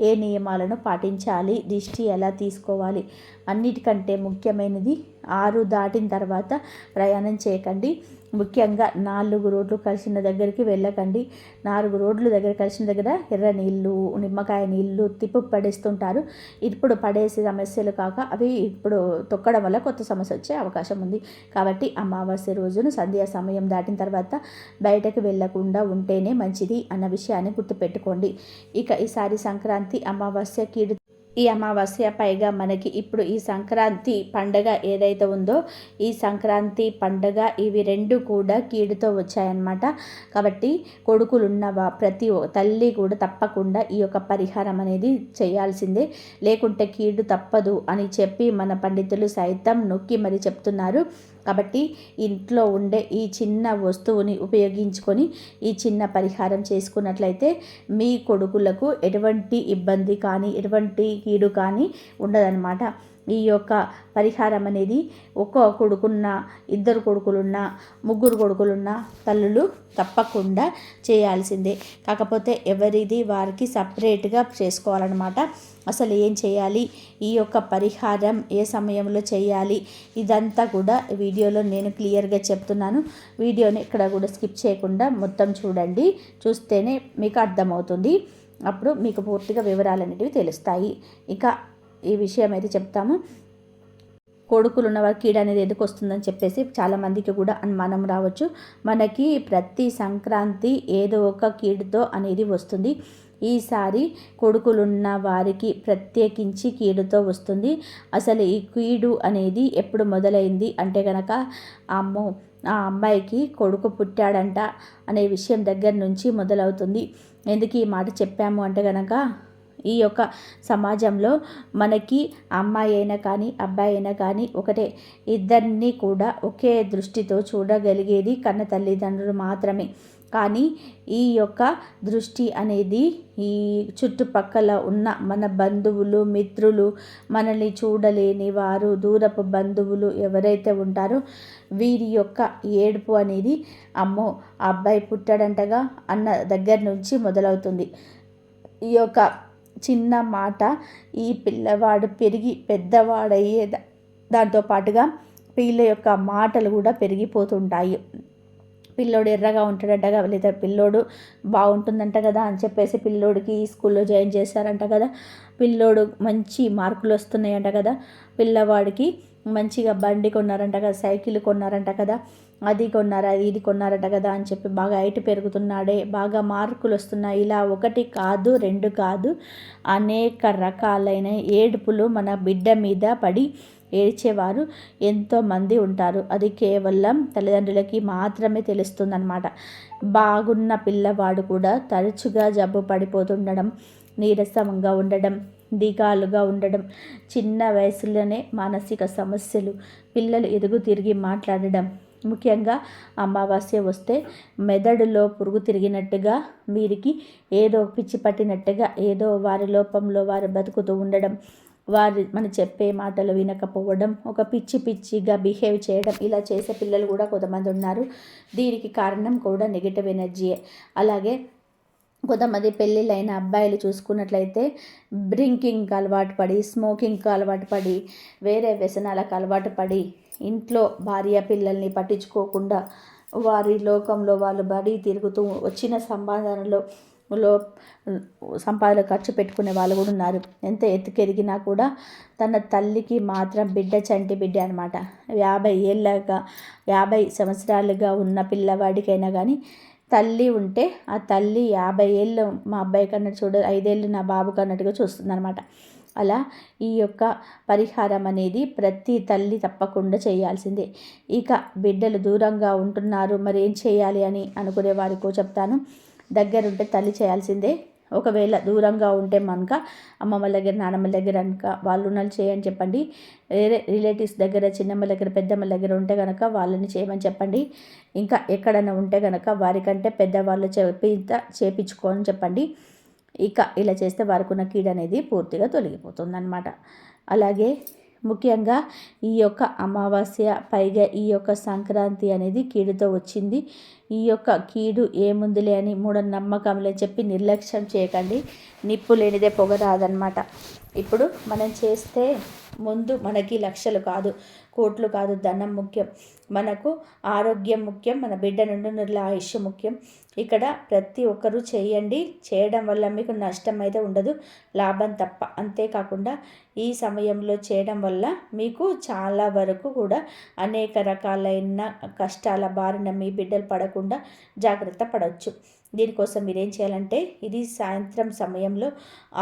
ఏ నియమాలను పాటించాలి, దిష్టి ఎలా తీసుకోవాలి. అన్నిటికంటే ముఖ్యమైనది 6 దాటిన తర్వాత ప్రయాణం చేయకండి. ముఖ్యంగా 4 రోడ్లు కలిసిన దగ్గరికి వెళ్ళకండి. 4 రోడ్లు దగ్గర కలిసిన దగ్గర ఎర్ర నీళ్ళు, నిమ్మకాయ నీళ్ళు తిప్పు పడేస్తుంటారు. ఇప్పుడు పడేసే సమస్యలు కాక అవి ఇప్పుడు తొక్కడం వల్ల కొత్త సమస్య వచ్చే అవకాశం ఉంది. కాబట్టి అమావాస్య రోజును సంధ్యా సమయం దాటిన తర్వాత బయటకు వెళ్ళకుండా ఉంటేనే మంచిది అన్న విషయాన్ని గుర్తుపెట్టుకోండి. ఇక ఈసారి సంక్రాంతి అమావాస్య కీడు ఈ అమావాస్య పైగా మనకి ఇప్పుడు ఈ సంక్రాంతి పండగ ఏదైతే ఉందో ఈ సంక్రాంతి పండగ ఇవి 2 కూడా కీడుతో వచ్చాయన్నమాట. కాబట్టి కొడుకులున్న ప్రతి తల్లి కూడా తప్పకుండా ఈ యొక్క పరిహారం అనేది చేయాల్సిందే, లేకుంటే కీడు తప్పదు అని చెప్పి మన పండితులు సైతం నొక్కి మరి చెప్తున్నారు. కాబట్టి ఇంట్లో ఉండే ఈ చిన్న వస్తువుని ఉపయోగించుకొని ఈ చిన్న పరిహారం చేసుకున్నట్లయితే మీ కొడుకులకు ఎటువంటి ఇబ్బంది కానీ ఎటువంటి కీడు కానీ ఉండదన్నమాట. ఈ యొక్క పరిహారం అనేది ఒక కొడుకున్న, 2 కొడుకులున్న, 3 కొడుకులున్న తల్లులు తప్పకుండా చేయాల్సిందే. కాకపోతే ఎవరిది వారికి సపరేట్గా చేసుకోవాలన్నమాట. అసలు ఏం చేయాలి, ఈ యొక్క పరిహారం ఏ సమయంలో చేయాలి, ఇదంతా కూడా వీడియోలో నేను క్లియర్గా చెప్తున్నాను. వీడియోని ఎక్కడ కూడా స్కిప్ చేయకుండా మొత్తం చూడండి. చూస్తేనే మీకు అర్థమవుతుంది. అప్పుడు మీకు పూర్తిగా వివరాలు అనేటివి తెలుస్తాయి. ఇక ఈ విషయం అయితే చెప్తాము. కొడుకులు ఉన్నవారు కీడు అనేది ఎందుకు వస్తుందని చెప్పేసి చాలామందికి కూడా అనుమానం రావచ్చు. మనకి ప్రతి సంక్రాంతి ఏదో ఒక కీడుతో అనేది వస్తుంది. ఈసారి కొడుకులున్న వారికి ప్రత్యేకించి కీడుతో వస్తుంది. అసలు ఈ కీడు అనేది ఎప్పుడు మొదలైంది అంటే కనుక అమ్మో ఆ అమ్మాయికి కొడుకు పుట్టాడంట అనే విషయం దగ్గర నుంచి మొదలవుతుంది. ఎందుకు ఈ మాట చెప్పాము అంటే కనుక ఈ యొక్క సమాజంలో మనకి అమ్మాయి అయినా కానీ అబ్బాయి అయినా కానీ ఒకటే, ఇద్దరిని కూడా ఒకే దృష్టితో చూడగలిగేది కన్న తల్లిదండ్రులు మాత్రమే. కానీ ఈ యొక్క దృష్టి అనేది ఈ చుట్టుపక్కల ఉన్న మన బంధువులు, మిత్రులు, మనల్ని చూడలేని వారు, దూరపు బంధువులు ఎవరైతే ఉంటారో వీరి యొక్క ఏడుపు అనేది అమ్మో అబ్బాయి పుట్టాడంటగా అన్న దగ్గర నుంచి మొదలవుతుంది. ఈ యొక్క చిన్న మాట ఈ పిల్లవాడు పెరిగి పెద్దవాడయ్యే దాంతో పాటుగా వీళ్ళ యొక్క మాటలు కూడా పెరిగిపోతుంటాయి. పిల్లోడు ఎర్రగా ఉంటాడంట లేదా పిల్లోడు బాగుంటుందంట కదా అని చెప్పేసి పిల్లోడికి ఈ స్కూల్లో జాయిన్ చేశారంట కదా, పిల్లోడు మంచి మార్కులు వస్తున్నాయంట కదా, పిల్లవాడికి మంచిగా బండి కొన్నారంట కదా, సైకిల్ కొన్నారంట కదా, అది కొన్నారా ఇది కొన్నారంట కదా అని చెప్పి బాగా హైట్ పెరుగుతున్నాడే, బాగా మార్కులు వస్తున్నాయి. ఇలా ఒకటి కాదు రెండు కాదు అనేక రకాలైన ఏడుపులు మన బిడ్డ మీద పడి ఏడ్చేవారు ఎంతోమంది ఉంటారు. అది కేవలం తల్లిదండ్రులకి మాత్రమే తెలుస్తుందన్నమాట. బాగున్న పిల్లవాడు కూడా తరచుగా జబ్బు పడిపోతుండడం, నీరసంగా ఉండడం, దిగాలుగా ఉండడం, చిన్న వయసులోనే మానసిక సమస్యలు, పిల్లలు ఎదుగు తిరిగి మాట్లాడడం, ముఖ్యంగా అమావాస్య వస్తే మెదడులో పురుగు తిరిగినట్టుగా, వీరికి ఏదో పిచ్చి పట్టినట్టుగా, ఏదో వారి లోపంలో వారు బతుకుతూ ఉండడం, మనం చెప్పే మాటలు వినకపోవడం, ఒక పిచ్చి పిచ్చిగా బిహేవ్ చేయడం, ఇలా చేసే పిల్లలు కూడా కొంతమంది ఉన్నారు. దీనికి కారణం కూడా నెగిటివ్ ఎనర్జీయే. అలాగే కొంతమంది పెళ్ళిళ్ళైన అబ్బాయిలు చూసుకున్నట్లయితే డ్రింకింగ్కి అలవాటు పడి, స్మోకింగ్కి అలవాటు పడి, వేరే వ్యసనాలకు అలవాటు పడి, ఇంట్లో భార్య పిల్లల్ని పట్టించుకోకుండా వారి లోకంలో వాళ్ళు బడి తిరుగుతూ వచ్చిన సంపాదన ఖర్చు పెట్టుకునే వాళ్ళు కూడా ఉన్నారు. ఎంత ఎత్తుకెదిగినా కూడా తన తల్లికి మాత్రం బిడ్డ చంటి బిడ్డ అనమాట. 50 సంవత్సరాలుగా ఉన్న పిల్లవాడికైనా కానీ తల్లి ఉంటే ఆ తల్లి 50 ఏళ్ళు మా అబ్బాయికి అన్నట్టు 5 ఏళ్ళు నా బాబుకి అన్నట్టుగా చూస్తుందన్నమాట. అలా ఈ యొక్క పరిహారం అనేది ప్రతి తల్లి తప్పకుండా చేయాల్సిందే. ఇక బిడ్డలు దూరంగా ఉంటున్నారు, మరి ఏం చేయాలి అని అనుకునే వారికో చెప్తాను. దగ్గరుంటే తల్లి చేయాల్సిందే. ఒకవేళ దూరంగా ఉంటే కనుక అమ్మమ్మ దగ్గర, నానమ్మ దగ్గర కనుక వాళ్ళు ఉన్నది చేయని చెప్పండి. వేరే రిలేటివ్స్ దగ్గర, చిన్నమ్మ దగ్గర, పెద్దమ్మ దగ్గర ఉంటే కనుక వాళ్ళని చేయమని చెప్పండి. ఇంకా ఎక్కడైనా ఉంటే కనుక వారికంటే పెద్దవాళ్ళు చేపించుకోని చెప్పండి. ఇక ఇలా చేస్తే వారికి ఉన్న కీడు అనేది పూర్తిగా తొలగిపోతుందన్నమాట. అలాగే ముఖ్యంగా ఈ యొక్క అమావాస్య, పైగా ఈ యొక్క సంక్రాంతి అనేది కీడుతో వచ్చింది. ఈ యొక్క కీడు ఏముందిలే అని మూఢనమ్మకంలే చెప్పి నిర్లక్ష్యం చేయకండి. నిప్పు లేనిదే పొగ రాదనమాట. ఇప్పుడు మనం చేస్తే ముందు మనకి లక్షలు కాదు, కోట్లు కాదు, ధనం ముఖ్యం. మనకు ఆరోగ్యం ముఖ్యం, మన బిడ్డ నుండి ఆయుష్ ముఖ్యం. ఇక్కడ ప్రతి ఒక్కరూ చేయండి. చేయడం వల్ల మీకు నష్టం అయితే ఉండదు, లాభం తప్ప. అంతేకాకుండా ఈ సమయంలో చేయడం వల్ల మీకు చాలా వరకు కూడా అనేక రకాలైన కష్టాల బారిన మీ బిడ్డలు పడకుండా జాగ్రత్త పడవచ్చు. దీనికోసం మీరేం చేయాలంటే, ఇది సాయంత్రం సమయంలో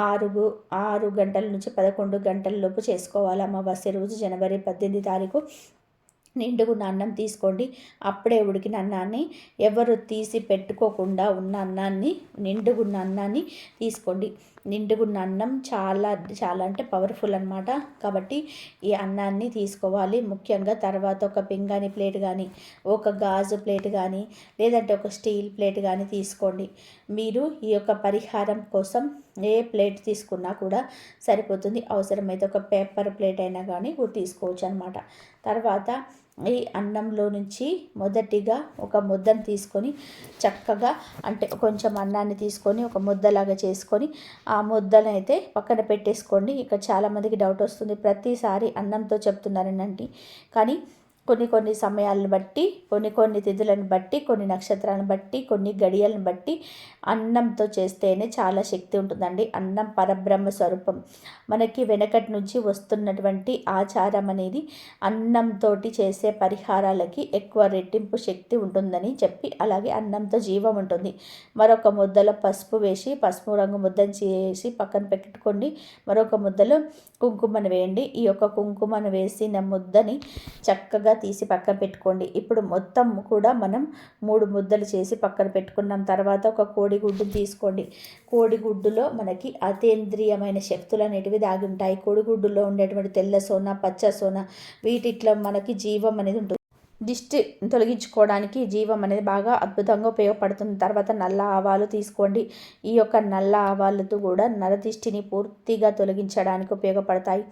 6 గంటల నుంచి 11 గంటల లోపు చేసుకోవాలి. అమావాస్య రోజు జనవరి 18 తారీఖు నిండుగున్న అన్నం తీసుకోండి. అప్పుడే ఉడికిన అన్నాన్ని, ఎవరు తీసి పెట్టుకోకుండా ఉన్న అన్నాన్ని, నిండుగున్న అన్నాన్ని తీసుకోండి. నిండుగున్న అన్నం చాలా చాలా అంటే పవర్ఫుల్ అనమాట. కాబట్టి ఈ అన్నాన్ని తీసుకోవాలి. ముఖ్యంగా తర్వాత ఒక పింగాణి ప్లేట్ కానీ, ఒక గాజు ప్లేట్ కానీ, లేదంటే ఒక స్టీల్ ప్లేట్ కానీ తీసుకోండి. మీరు ఈ యొక్క పరిహారం కోసం ఏ ప్లేట్ తీసుకున్నా కూడా సరిపోతుంది. అవసరమైతే ఒక పేపర్ ప్లేట్ అయినా కానీ తీసుకోవచ్చు అనమాట. తర్వాత ఈ అన్నంలో నుంచి మొదటిగా ఒక ముద్దను తీసుకొని చక్కగా, అంటే కొంచెం అన్నాన్ని తీసుకొని ఒక ముద్దలాగా చేసుకొని ఆ ముద్దనైతే పక్కన పెట్టేసుకోండి. ఇక్కడ చాలామందికి డౌట్ వస్తుంది, ప్రతిసారి అన్నంతో చెప్తున్నారనండి. కానీ కొన్ని సమయాలను బట్టి, కొన్ని తిథులను బట్టి, కొన్ని నక్షత్రాలను బట్టి, కొన్ని గడియలను బట్టి అన్నంతో చేస్తేనే చాలా శక్తి ఉంటుందండి. అన్నం పరబ్రహ్మ స్వరూపం. మనకి వెనకటి నుంచి వస్తున్నటువంటి ఆచారం అనేది అన్నంతో చేసే పరిహారాలకి ఎక్కువ రెట్టింపు శక్తి ఉంటుందని చెప్పి, అలాగే అన్నంతో జీవం ఉంటుంది. మరొక ముద్దలో పసుపు వేసి, పసుపు రంగు ముద్దను చేసి పక్కన పెట్టుకోండి. మరొక ముద్దలో కుంకుమను వేయండి. ఈ యొక్క కుంకుమను వేసిన ముద్దని చక్కగా తీసి పక్కన పెట్టుకోండి. ఇప్పుడు మొత్తం కూడా మనం 3 ముద్దలు చేసి పక్కన పెట్టుకున్నాం. తర్వాత ఒక కోడిగుడ్డును తీసుకోండి. కోడిగుడ్డులో మనకి అతీంద్రియమైన శక్తులు అనేటివి దాగి ఉంటాయి. కోడిగుడ్డులో ఉండేటువంటి తెల్ల సోన, పచ్చ సోన, వీటిట్లో మనకి జీవం అనేది ఉంటుంది. దిష్టి తొలగించుకోవడానికి జీవం అనేది బాగా అద్భుతంగా ఉపయోగపడుతుంది. తర్వాత నల్ల ఆవాలు తీసుకోండి. ఈ యొక్క నల్ల ఆవాలతో కూడా నరదిష్టిని పూర్తిగా తొలగించడానికి ఉపయోగపడతాయి.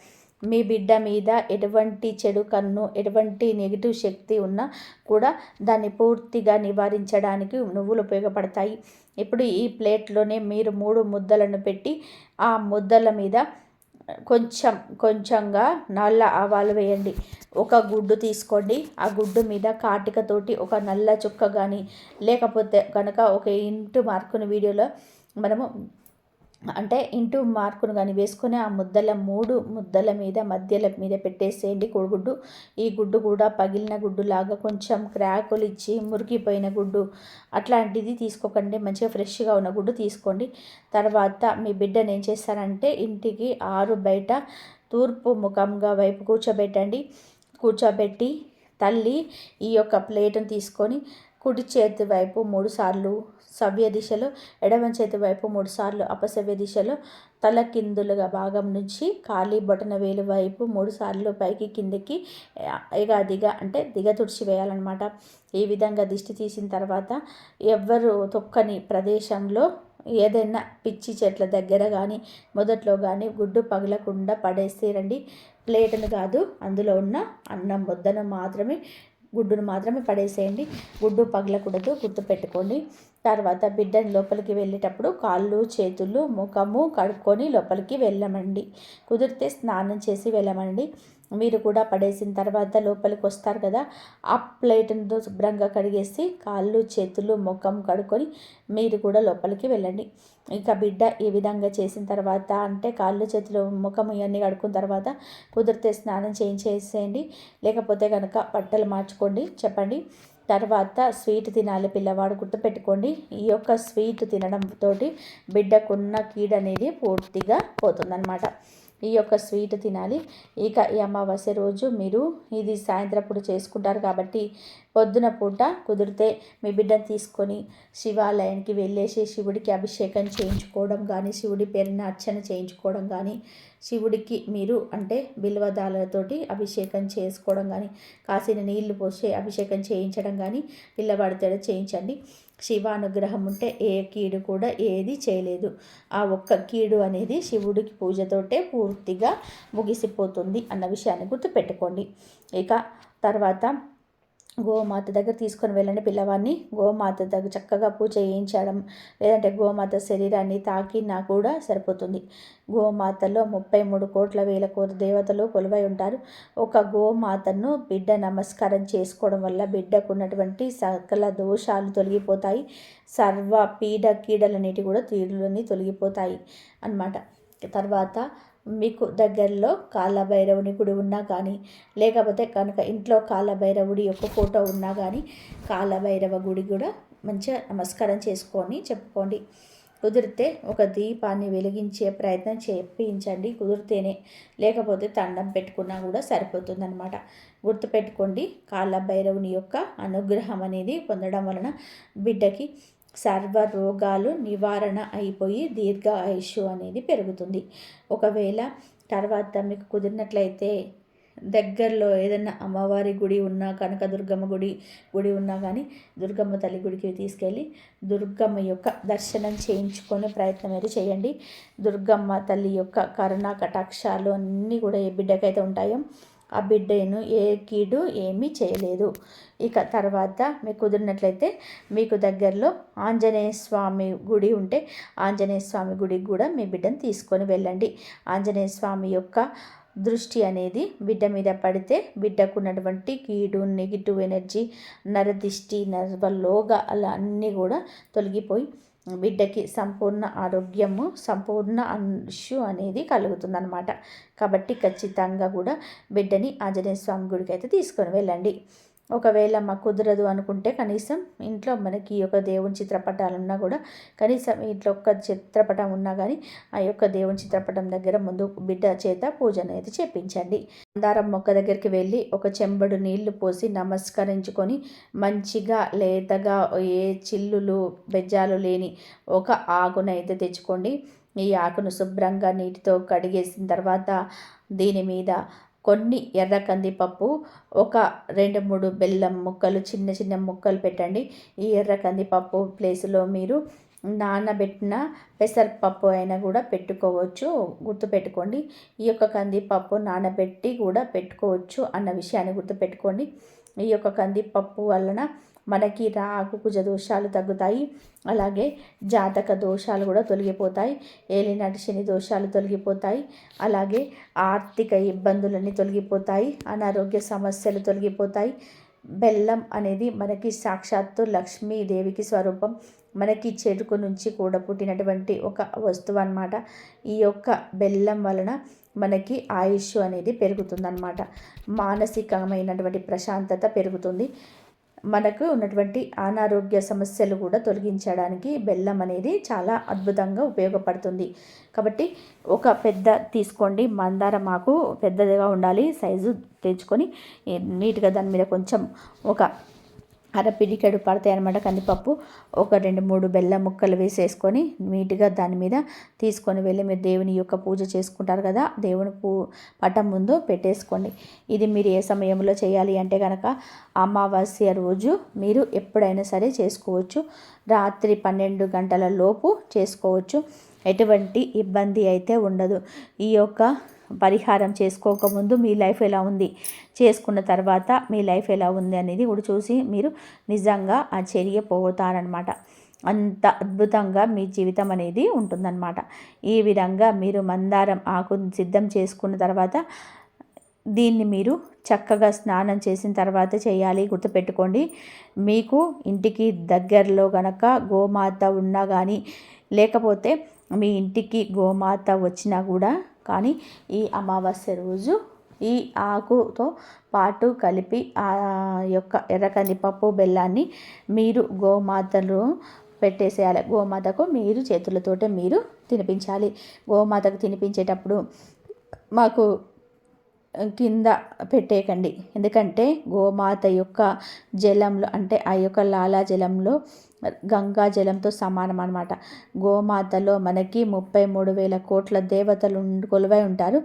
మీ బిడ్డ మీద ఎటువంటి చెడు కన్ను, ఎటువంటి నెగిటివ్ శక్తి ఉన్నా కూడా దాన్ని పూర్తిగా నివారించడానికి నువ్వులు ఉపయోగపడతాయి. ఇప్పుడు ఈ ప్లేట్లోనే మీరు 3 ముద్దలను పెట్టి ఆ ముద్దల మీద కొంచెంగా నల్ల ఆవాలు వేయండి. ఒక గుడ్డు తీసుకోండి. ఆ గుడ్డు మీద కాటికతోటి ఒక నల్ల చుక్క కానీ లేకపోతే కనుక ఒక ఇంటు మార్కుని వీడియోలో మనము అంటే ఇంటూ మార్కును కానీ వేసుకొని ఆ 3 ముద్దల మీద మధ్యల మీద పెట్టేసేయండి కోడిగుడ్డు. ఈ గుడ్డు కూడా పగిలిన గుడ్డులాగా కొంచెం క్రాకులు ఇచ్చి మురికిపోయిన గుడ్డు అట్లాంటిది తీసుకోకండి. మంచిగా ఫ్రెష్గా ఉన్న గుడ్డు తీసుకోండి. తర్వాత మీ బిడ్డను ఏం చేస్తారంటే ఇంటికి బయట తూర్పు ముఖంగా వైపు కూర్చోబెట్టి తల్లి ఈ యొక్క ప్లేటును తీసుకొని కుడి చేతి వైపు 3 సార్లు సవ్య దిశలో, ఎడమ చేతి వైపు 3 సార్లు అపసవ్య దిశలో, తల కిందులుగా భాగం నుంచి ఖాళీ బొటన వేలు వైపు 3 సార్లు పైకి కిందికి దిగ తుడిచి వేయాలన్నమాట. ఈ విధంగా దిష్టి తీసిన తర్వాత ఎవ్వరు తొక్కని ప్రదేశంలో ఏదైనా పిచ్చి చెట్ల దగ్గర కానీ మొదట్లో కానీ గుడ్డు పగలకుండా పడేసేయండి. ప్లేటును కాదు, అందులో ఉన్న అన్నం ముద్దను మాత్రమే, గుడ్డును మాత్రమే పడేసేయండి. గుడ్డు పగలకూడదు, గుర్తుపెట్టుకోండి. తర్వాత బిడ్డని లోపలికి వెళ్ళేటప్పుడు కాళ్ళు చేతులు ముఖము కడుక్కొని లోపలికి వెళ్ళమండి. కుదిరితే స్నానం చేసి వెళ్ళమండి. మీరు కూడా పడేసిన తర్వాత లోపలికి వస్తారు కదా, ఆ ప్లేట్ను శుభ్రంగా కడిగేసి కాళ్ళు చేతులు ముఖం కడుక్కొని మీరు కూడా లోపలికి వెళ్ళండి. ఇక బిడ్డ ఈ విధంగా చేసిన తర్వాత అంటే కాళ్ళు చేతులు ముఖం ఇవన్నీ కడుక్కున్న తర్వాత కుదిరితే స్నానం చేసేయండి. లేకపోతే కనుక బట్టలు మార్చుకోండి చెప్పండి. తర్వాత స్వీట్ తినాలి పిల్లవాడు, గుర్తుపెట్టుకోండి. ఈ యొక్క స్వీట్ తినడంతో బిడ్డకున్న కీడు అనేది పూర్తిగా పోతుందన్నమాట. ఈ యొక్క స్వీట్ తినాలి. ఇక ఈ అమావాస్య రోజు మీరు ఇది సాయంత్రప్పుడు చేసుకుంటారు కాబట్టి పొద్దున పూట కుదిరితే మీ బిడ్డను తీసుకొని శివాలయానికి వెళ్ళేసి శివుడికి అభిషేకం చేయించుకోవడం కానీ, శివుడి పేరున అర్చన చేయించుకోవడం కానీ, శివుడికి మీరు అంటే బిల్వదాలతోటి అభిషేకం చేసుకోవడం కానీ, కాసిన నీళ్లు పోసి అభిషేకం చేయించడం కానీ పిల్లవాడితో చేయించండి. శివానుగ్రహం ఉంటే ఏ కీడు కూడా ఏది చేయలేదు. ఆ ఒక్క కీడు అనేది శివుడికి పూజతోటే పూర్తిగా ముగిసిపోతుంది అన్న విషయాన్ని గుర్తుపెట్టుకోండి. ఇక తర్వాత గోమాత దగ్గర తీసుకొని వెళ్ళండి పిల్లవాడిని. గోమాత దగ్గర చక్కగా పూజ చేయించడం, లేదంటే గోమాత శరీరాన్ని తాకినా కూడా సరిపోతుంది. గోమాతలో 33 కోట్ల వేల కోటి దేవతలు కొలువై ఉంటారు. ఒక గోమాతను బిడ్డ నమస్కారం చేసుకోవడం వల్ల బిడ్డకున్నటువంటి సకల దోషాలు తొలగిపోతాయి. సర్వ కీడలన్నిటి కూడా తీరులన్నీ తొలగిపోతాయి అన్నమాట. తర్వాత మీకు దగ్గరలో కాలభైరవుని గుడి ఉన్నా కానీ, లేకపోతే కనుక ఇంట్లో కాలభైరవుడి యొక్క ఫోటో ఉన్నా కానీ కాలభైరవ గుడి కూడా మంచిగా నమస్కారం చేసుకొని చెప్పుకోండి. కుదిరితే ఒక దీపాన్ని వెలిగించే ప్రయత్నం చేయించండి కుదిరితేనే, లేకపోతే దండం పెట్టుకున్నా కూడా సరిపోతుందన్నమాట. గుర్తుపెట్టుకోండి, కాలభైరవుని యొక్క అనుగ్రహం అనేది పొందడం వలన బిడ్డకి సర్వ రోగాలు నివారణ అయిపోయి దీర్ఘ ఆయుష్ అనేది పెరుగుతుంది. ఒకవేళ తర్వాత మీకు కుదిరినట్లయితే దగ్గరలో ఏదైనా అమ్మవారి గుడి ఉన్నా, కనకదుర్గమ్మ గుడి ఉన్నా కానీ దుర్గమ్మ తల్లి గుడికి తీసుకెళ్ళి దుర్గమ్మ యొక్క దర్శనం చేయించుకునే ప్రయత్నం అయితే చేయండి. దుర్గమ్మ తల్లి యొక్క కరుణా కటాక్షాలు అన్నీ కూడా ఏ బిడ్డకైతే ఉంటాయో ఆ బిడ్డను ఏ కీడు ఏమీ చేయలేదు. ఇక తర్వాత మీకు కుదిరినట్లయితే మీకు దగ్గరలో ఆంజనేయ స్వామి గుడి ఉంటే ఆంజనేయ స్వామి గుడికి కూడా మీ బిడ్డను తీసుకొని వెళ్ళండి. ఆంజనేయ స్వామి యొక్క దృష్టి అనేది బిడ్డ మీద పడితే బిడ్డకున్నటువంటి కీడు, నెగిటివ్ ఎనర్జీ, నరదిష్టి, నర్వలోగా అలా అన్నీ కూడా తొలగిపోయి బిడ్డకి సంపూర్ణ ఆరోగ్యము, సంపూర్ణ ఆయుష్ అనేది కలుగుతుందన్నమాట. కాబట్టి ఖచ్చితంగా కూడా బిడ్డని ఆంజనేయ స్వామి గుడికి అయితే తీసుకొని వెళ్ళండి. ఒకవేళ మాకు కుదరదు అనుకుంటే కనీసం ఇంట్లో మనకి ఒక దేవుని చిత్రపటాలు ఉన్నా కూడా కనీసం ఇంట్లో ఒక్క చిత్రపటం ఉన్నా కానీ ఆ యొక్క దేవుని చిత్రపటం దగ్గర ముందు బిడ్డ చేత పూజను అయితే చేపించండి. మందారం మొక్క దగ్గరికి వెళ్ళి ఒక చెంబడు నీళ్లు పోసి నమస్కరించుకొని మంచిగా లేతగా ఏ చిల్లులు బెజ్జాలు లేని ఒక ఆకునైతే తెచ్చుకోండి. ఈ ఆకును శుభ్రంగా నీటితో కడిగేసిన తర్వాత దీని మీద కొన్ని ఎర్ర కందిపప్పు, ఒక 2-3 బెల్లం ముక్కలు చిన్న చిన్న ముక్కలు పెట్టండి. ఈ ఎర్ర కందిపప్పు ప్లేస్లో మీరు నానబెట్టిన పెసరపప్పు అయినా కూడా పెట్టుకోవచ్చు. గుర్తుపెట్టుకోండి. ఈ యొక్క కందిపప్పు నానబెట్టి కూడా పెట్టుకోవచ్చు అన్న విషయాన్ని గుర్తుపెట్టుకోండి. ఈ యొక్క కందిపప్పు వలన మనకి రాహు కుజ దోషాలు తగ్గుతాయి. అలాగే జాతక దోషాలు కూడా తొలగిపోతాయి. ఏలినాటి శని దోషాలు తొలగిపోతాయి. అలాగే ఆర్థిక ఇబ్బందులన్నీ తొలగిపోతాయి. అనారోగ్య సమస్యలు తొలగిపోతాయి. బెల్లం అనేది మనకి సాక్షాత్తు లక్ష్మీదేవికి స్వరూపం. మనకి చెరుకు నుంచి కూడా పుట్టినటువంటి ఒక వస్తువు అన్నమాట. ఈ యొక్క బెల్లం వలన మనకి ఆయుష్ అనేది పెరుగుతుందన్నమాట. మానసికమైనటువంటి ప్రశాంతత పెరుగుతుంది. మనకు ఉన్నటువంటి అనారోగ్య సమస్యలు కూడా తొలగించడానికి బెల్లం అనేది చాలా అద్భుతంగా ఉపయోగపడుతుంది. కాబట్టి ఒక పెద్ద తీసుకోండి, మందారం ఆకు పెద్దదిగా ఉండాలి, సైజు తెచ్చుకొని నీట్గా దాని మీద కొంచెం ఒక అరపిడికెడు పడతాయి అనమాట కందిపప్పు. ఒక 2-3 బెల్లం ముక్కలు వేసేసుకొని నీట్గా దాని మీద తీసుకొని వెళ్ళి మీరు దేవుని యొక్క పూజ చేసుకుంటారు కదా, దేవుని పటం ముందు పెట్టేసుకోండి. ఇది మీరు ఏ సమయంలో చేయాలి అంటే కనుక అమావాస్య రోజు మీరు ఎప్పుడైనా సరే చేసుకోవచ్చు. రాత్రి 12 గంటల లోపు చేసుకోవచ్చు. ఎటువంటి ఇబ్బంది అయితే ఉండదు. ఈ యొక్క పరిహారం చేసుకోకముందు మీ లైఫ్ ఎలా ఉంది, చేసుకున్న తర్వాత మీ లైఫ్ ఎలా ఉంది అనేది కూడా చూసి మీరు నిజంగా ఆశ్చర్యపోతారనమాట. అంత అద్భుతంగా మీ జీవితం అనేది ఉంటుందన్నమాట. ఈ విధంగా మీరు మందారం ఆకు సిద్ధం చేసుకున్న తర్వాత దీన్ని మీరు చక్కగా స్నానం చేసిన తర్వాత చేయాలి. గుర్తుపెట్టుకోండి. మీకు ఇంటికి దగ్గరలో గనక గోమాత ఉన్నా కానీ, లేకపోతే మీ ఇంటికి గోమాత వచ్చినా కూడా కానీ ఈ అమావాస్య రోజు ఈ ఆకుతో పాటు కలిపి ఆ యొక్క ఎర్ర కందిపప్పు బెల్లాన్ని మీరు గోమాతలో పెట్టేసేయాలి. గోమాతకు మీరు చేతులతోటే మీరు తినిపించాలి. గోమాతకు తినిపించేటప్పుడు మాకు కింద పెట్టేయకండి. ఎందుకంటే గోమాత యొక్క జలంలో అంటే ఆ యొక్క లాలాజలంలో గంగా జలంతో సమానం అన్నమాట. గోమాతలో మనకి 33,000 కోట్ల దేవతలు కొలువై ఉంటారు.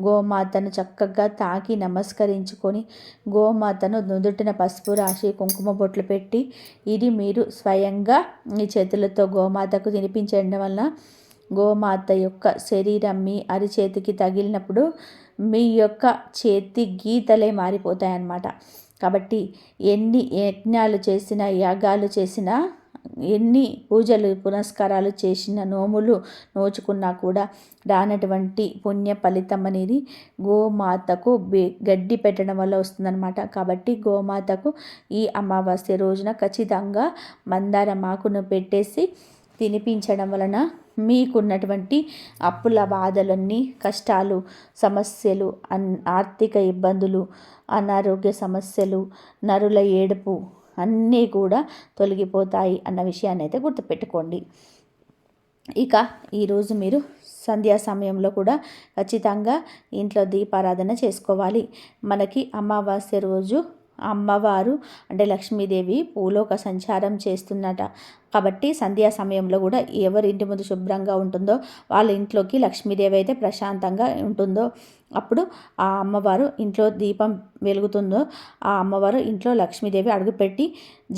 గోమాతను చక్కగా తాకి నమస్కరించుకొని గోమాతను నుదుటిన పసుపు రాసి కుంకుమ బొట్లు పెట్టి ఇది మీరు స్వయంగా మీ చేతులతో గోమాతకు తినిపించడం వలన గోమాత యొక్క శరీరం మీ అరిచేతికి తగిలినప్పుడు మీ యొక్క చేతి గీతలే మారిపోతాయన్నమాట. కాబట్టి ఎన్ని యజ్ఞాలు చేసినా, యాగాలు చేసినా, ఎన్ని పూజలు పునస్కారాలు చేసిన, నోములు నోచుకున్నా కూడా రానటువంటి పుణ్య ఫలితం అనేది గోమాతకు గడ్డి పెట్టడం వల్ల వస్తుందన్నమాట. కాబట్టి గోమాతకు ఈ అమావాస్య రోజున ఖచ్చితంగా మందారం ఆకును పెట్టేసి తినిపించడం వలన మీకున్నటువంటి అప్పుల బాధలన్నీ, కష్టాలు, సమస్యలు, ఆర్థిక ఇబ్బందులు, అనారోగ్య సమస్యలు, నరుల ఏడుపు అన్నీ కూడా తొలగిపోతాయి అన్న విషయాన్ని అయితే గుర్తుపెట్టుకోండి. ఇక ఈరోజు మీరు సంధ్యా సమయంలో కూడా ఖచ్చితంగా ఇంట్లో దీపారాధన చేసుకోవాలి. మనకి అమావాస్య రోజు అమ్మవారు అంటే లక్ష్మీదేవి భూలోక సంచారం చేస్తున్నట. కాబట్టి సంధ్యా సమయంలో కూడా ఎవరి ఇంటి ముందు శుభ్రంగా ఉంటుందో వాళ్ళ ఇంట్లోకి లక్ష్మీదేవి అయితే ప్రశాంతంగా ఉంటుందో అప్పుడు ఆ అమ్మవారు ఇంట్లో దీపం వెలుగుతుందో ఆ అమ్మవారు ఇంట్లో లక్ష్మీదేవి అడుగుపెట్టి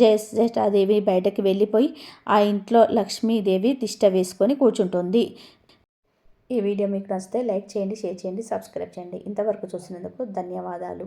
జ్యేష్ఠాదేవి బయటకు వెళ్ళిపోయి ఆ ఇంట్లో లక్ష్మీదేవి తిష్ట వేసుకొని కూర్చుంటుంది. ఈ వీడియో మీకు నచ్చితే లైక్ చేయండి, షేర్ చేయండి, సబ్స్క్రైబ్ చేయండి. ఇంతవరకు చూసినందుకు ధన్యవాదాలు.